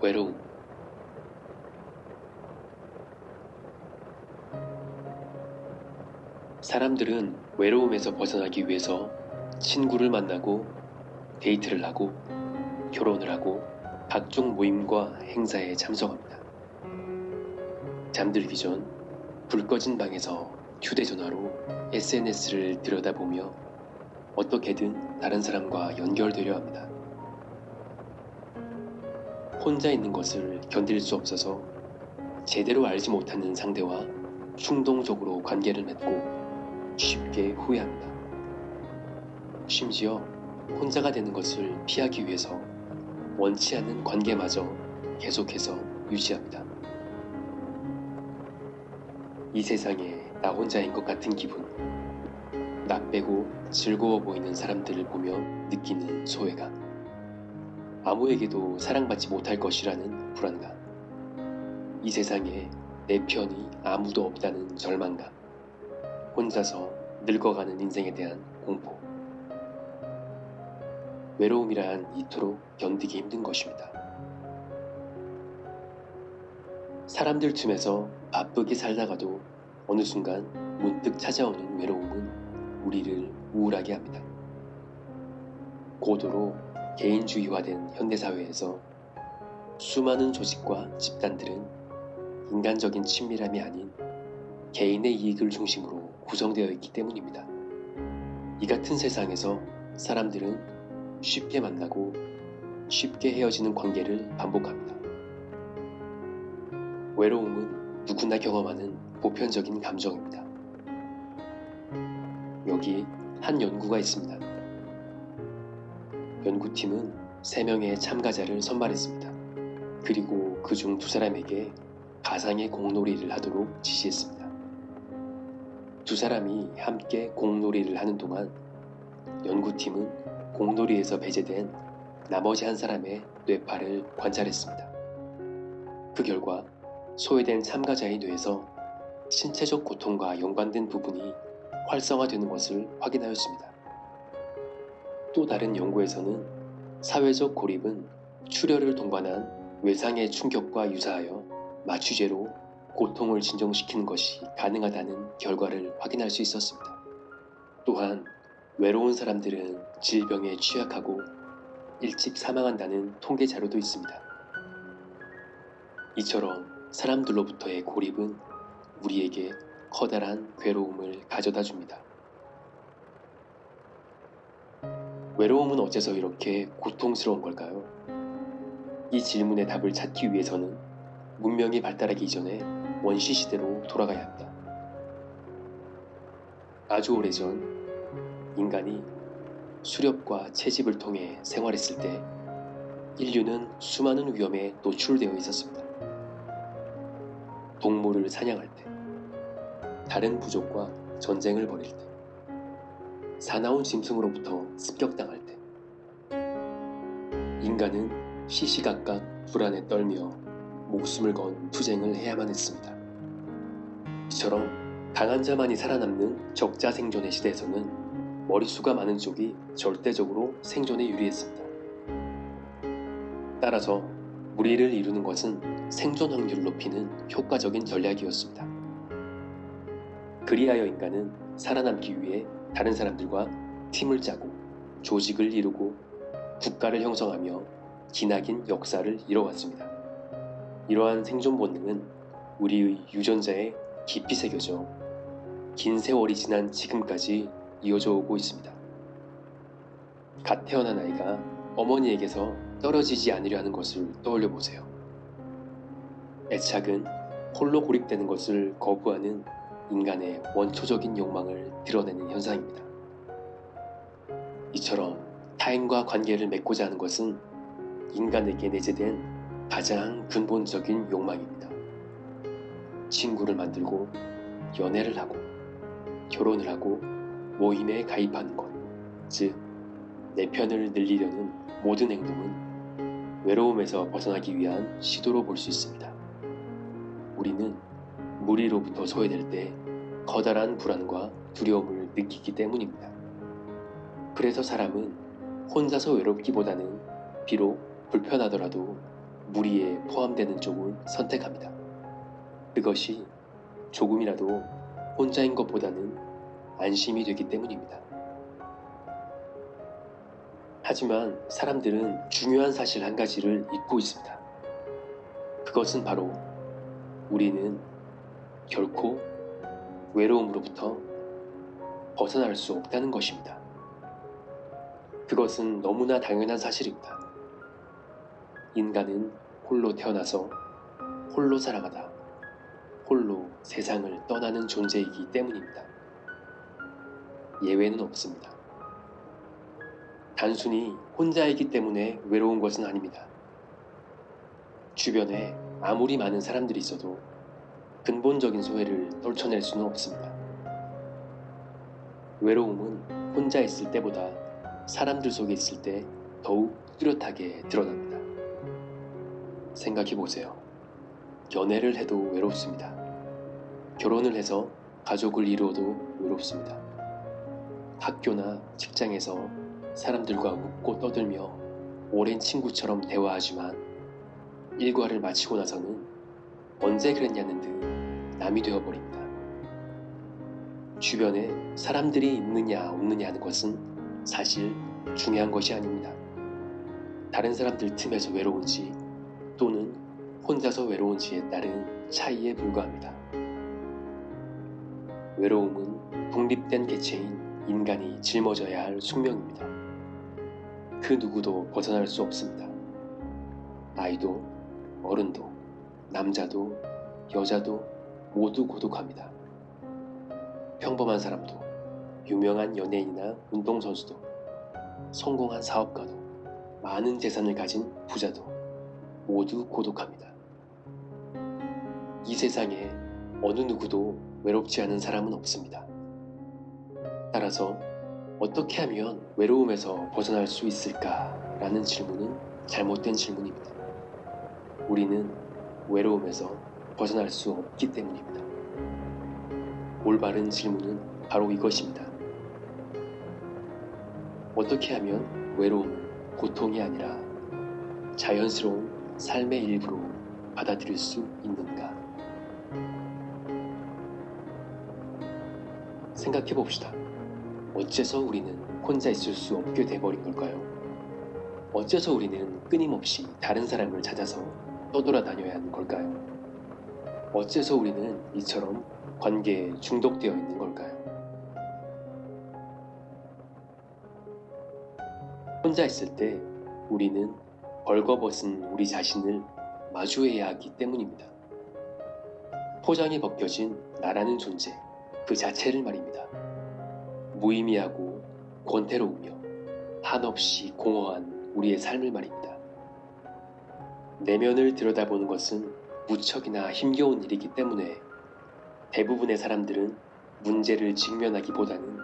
외로움. 사람들은 외로움에서 벗어나기 위해서 친구를 만나고 데이트를 하고 결혼을 하고 각종 모임과 행사에 참석합니다. 잠들기 전 불 꺼진 방에서 휴대전화로 SNS를 들여다보며 어떻게든 다른 사람과 연결되려 합니다. 혼자 있는 것을 견딜 수 없어서 제대로 알지 못하는 상대와 충동적으로 관계를 맺고 쉽게 후회합니다. 심지어 혼자가 되는 것을 피하기 위해서 원치 않는 관계마저 계속해서 유지합니다. 이 세상에 나 혼자인 것 같은 기분, 나 빼고 즐거워 보이는 사람들을 보며 느끼는 소외감, 아무에게도 사랑받지 못할 것이라는 불안감, 이 세상에 내 편이 아무도 없다는 절망감, 혼자서 늙어가는 인생에 대한 공포. 외로움이란 이토록 견디기 힘든 것입니다. 사람들 틈에서 바쁘게 살다가도 어느 순간 문득 찾아오는 외로움은 우리를 우울하게 합니다. 고도로 개인주의화된 현대사회에서 수많은 조직과 집단들은 인간적인 친밀함이 아닌 개인의 이익을 중심으로 구성되어 있기 때문입니다. 이 같은 세상에서 사람들은 쉽게 만나고 쉽게 헤어지는 관계를 반복합니다. 외로움은 누구나 경험하는 보편적인 감정입니다. 여기 한 연구가 있습니다. 연구팀은 3명의 참가자를 선발했습니다. 그리고 그중 2사람에게 가상의 공놀이를 하도록 지시했습니다. 2사람이 함께 공놀이를 하는 동안 연구팀은 공놀이에서 배제된 나머지 1사람의 뇌파를 관찰했습니다. 그 결과 소외된 참가자의 뇌에서 신체적 고통과 연관된 부분이 활성화되는 것을 확인하였습니다. 또 다른 연구에서는 사회적 고립은 출혈을 동반한 외상의 충격과 유사하여 마취제로 고통을 진정시키는 것이 가능하다는 결과를 확인할 수 있었습니다. 또한 외로운 사람들은 질병에 취약하고 일찍 사망한다는 통계 자료도 있습니다. 이처럼 사람들로부터의 고립은 우리에게 커다란 괴로움을 가져다 줍니다. 외로움은 어째서 이렇게 고통스러운 걸까요? 이 질문의 답을 찾기 위해서는 문명이 발달하기 이전에 원시 시대로 돌아가야 합니다. 아주 오래전 인간이 수렵과 채집을 통해 생활했을 때 인류는 수많은 위험에 노출되어 있었습니다. 동물을 사냥할 때, 다른 부족과 전쟁을 벌일 때, 사나운 짐승으로부터 습격당할 때, 인간은 시시각각 불안에 떨며 목숨을 건 투쟁을 해야만 했습니다. 이처럼 강한 자만이 살아남는 적자 생존의 시대에서는 머릿수가 많은 쪽이 절대적으로 생존에 유리했습니다. 따라서 무리를 이루는 것은 생존 확률을 높이는 효과적인 전략이었습니다. 그리하여 인간은 살아남기 위해 다른 사람들과 팀을 짜고 조직을 이루고 국가를 형성하며 기나긴 역사를 이뤄왔습니다. 이러한 생존 본능은 우리의 유전자에 깊이 새겨져 긴 세월이 지난 지금까지 이어져 오고 있습니다. 갓 태어난 아이가 어머니에게서 떨어지지 않으려 하는 것을 떠올려 보세요. 애착은 홀로 고립되는 것을 거부하는 인간의 원초적인 욕망을 드러내는 현상입니다. 이처럼 타인과 관계를 맺고자 하는 것은 인간에게 내재된 가장 근본적인 욕망입니다. 친구를 만들고 연애를 하고 결혼을 하고 모임에 가입하는 것, 즉 내 편을 늘리려는 모든 행동은 외로움에서 벗어나기 위한 시도로 볼 수 있습니다. 우리는 무리로부터 소외될 때 커다란 불안과 두려움을 느끼기 때문입니다. 그래서 사람은 혼자서 외롭기보다는 비록 불편하더라도 무리에 포함되는 쪽을 선택합니다. 그것이 조금이라도 혼자인 것보다는 안심이 되기 때문입니다. 하지만 사람들은 중요한 사실 한 가지를 잊고 있습니다. 그것은 바로 우리는 결코 외로움으로부터 벗어날 수 없다는 것입니다. 그것은 너무나 당연한 사실입니다. 인간은 홀로 태어나서 홀로 살아가다 홀로 세상을 떠나는 존재이기 때문입니다. 예외는 없습니다. 단순히 혼자이기 때문에 외로운 것은 아닙니다. 주변에 아무리 많은 사람들이 있어도 근본적인 소외를 떨쳐낼 수는 없습니다. 외로움은 혼자 있을 때보다 사람들 속에 있을 때 더욱 뚜렷하게 드러납니다. 생각해 보세요. 연애를 해도 외롭습니다. 결혼을 해서 가족을 이루어도 외롭습니다. 학교나 직장에서 사람들과 웃고 떠들며 오랜 친구처럼 대화하지만 일과를 마치고 나서는 언제 그랬냐는 듯 남이 되어버립니다. 주변에 사람들이 있느냐 없느냐 하는 것은 사실 중요한 것이 아닙니다. 다른 사람들 틈에서 외로운지 또는 혼자서 외로운지에 따른 차이에 불과합니다. 외로움은 독립된 개체인 인간이 짊어져야 할 숙명입니다. 그 누구도 벗어날 수 없습니다. 아이도 어른도 남자도 여자도 모두 고독합니다. 평범한 사람도 유명한 연예인이나 운동선수도 성공한 사업가도 많은 재산을 가진 부자도 모두 고독합니다. 이 세상에 어느 누구도 외롭지 않은 사람은 없습니다. 따라서 어떻게 하면 외로움에서 벗어날 수 있을까라는 질문은 잘못된 질문입니다. 우리는 외로움에서 벗어날 수 없기 때문입니다. 올바른 질문은 바로 이것입니다. 어떻게 하면 외로움을 고통이 아니라 자연스러운 삶의 일부로 받아들일 수 있는가? 생각해 봅시다. 어째서 우리는 혼자 있을 수 없게 돼버린 걸까요? 어째서 우리는 끊임없이 다른 사람을 찾아서 떠돌아다녀야 하는 걸까요? 어째서 우리는 이처럼 관계에 중독되어 있는 걸까요? 혼자 있을 때 우리는 벌거벗은 우리 자신을 마주해야 하기 때문입니다. 포장이 벗겨진 나라는 존재 그 자체를 말입니다. 무의미하고 권태로우며 한없이 공허한 우리의 삶을 말입니다. 내면을 들여다보는 것은 무척이나 힘겨운 일이기 때문에 대부분의 사람들은 문제를 직면하기보다는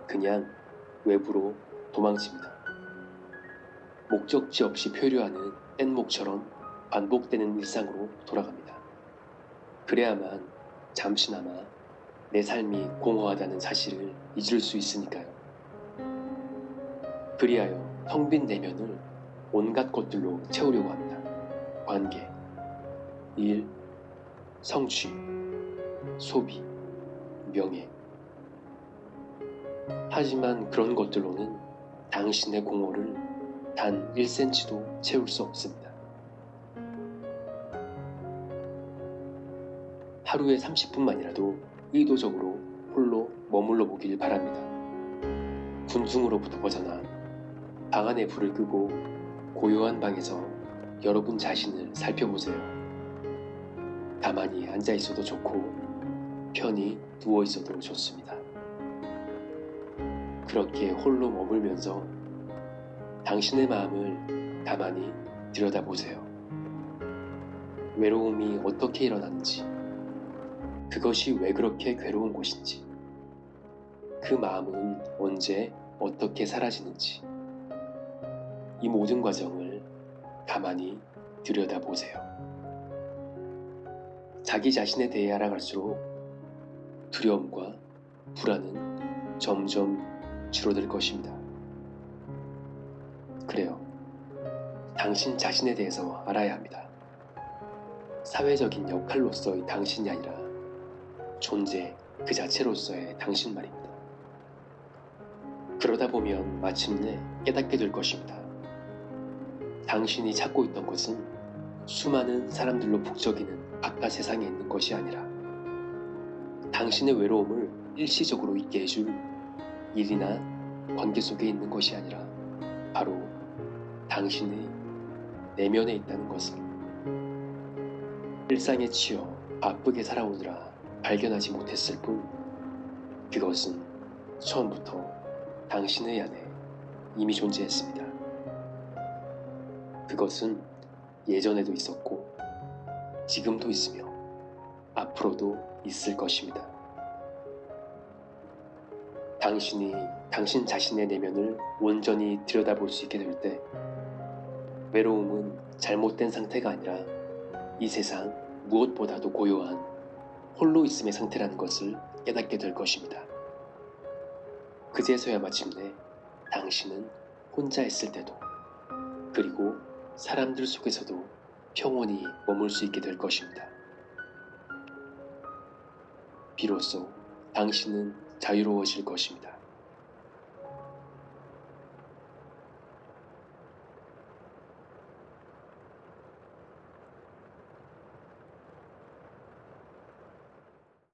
그냥 외부로 도망칩니다. 목적지 없이 표류하는 뗏목처럼 반복되는 일상으로 돌아갑니다. 그래야만 잠시나마 내 삶이 공허하다는 사실을 잊을 수 있으니까요. 그리하여 텅 빈 내면을 온갖 것들로 채우려고 합니다. 관계, 일, 성취, 소비, 명예. 하지만 그런 것들로는 당신의 공허를 단 1cm도 채울 수 없습니다. 하루에 30분만이라도 의도적으로 홀로 머물러 보길 바랍니다. 군중으로부터 벗어나 방 안에 불을 끄고 고요한 방에서 여러분 자신을 살펴보세요. 가만히 앉아 있어도 좋고 편히 누워 있어도 좋습니다. 그렇게 홀로 머물면서 당신의 마음을 가만히 들여다보세요. 외로움이 어떻게 일어나는지, 그것이 왜 그렇게 괴로운 곳인지, 그 마음은 언제 어떻게 사라지는지, 이 모든 과정을 가만히 들여다보세요. 자기 자신에 대해 알아갈수록 두려움과 불안은 점점 줄어들 것입니다. 그래요. 당신 자신에 대해서 알아야 합니다. 사회적인 역할로서의 당신이 아니라 존재 그 자체로서의 당신 말입니다. 그러다 보면 마침내 깨닫게 될 것입니다. 당신이 찾고 있던 것은 수많은 사람들로 북적이는 바깥 세상에 있는 것이 아니라 당신의 외로움을 일시적으로 잊게 해줄 일이나 관계 속에 있는 것이 아니라 바로 당신의 내면에 있다는 것을 일상에 치여 바쁘게 살아오느라 발견하지 못했을 뿐 그것은 처음부터 당신의 안에 이미 존재했습니다. 그것은 예전에도 있었고 지금도 있으며 앞으로도 있을 것입니다. 당신이 당신 자신의 내면을 온전히 들여다볼 수 있게 될 때 외로움은 잘못된 상태가 아니라 이 세상 무엇보다도 고요한 홀로 있음의 상태라는 것을 깨닫게 될 것입니다. 그제서야 마침내 당신은 혼자 있을 때도 그리고 사람들 속에서도 평온히 머물 수 있게 될 것입니다. 비로소 당신은 자유로워질 것입니다.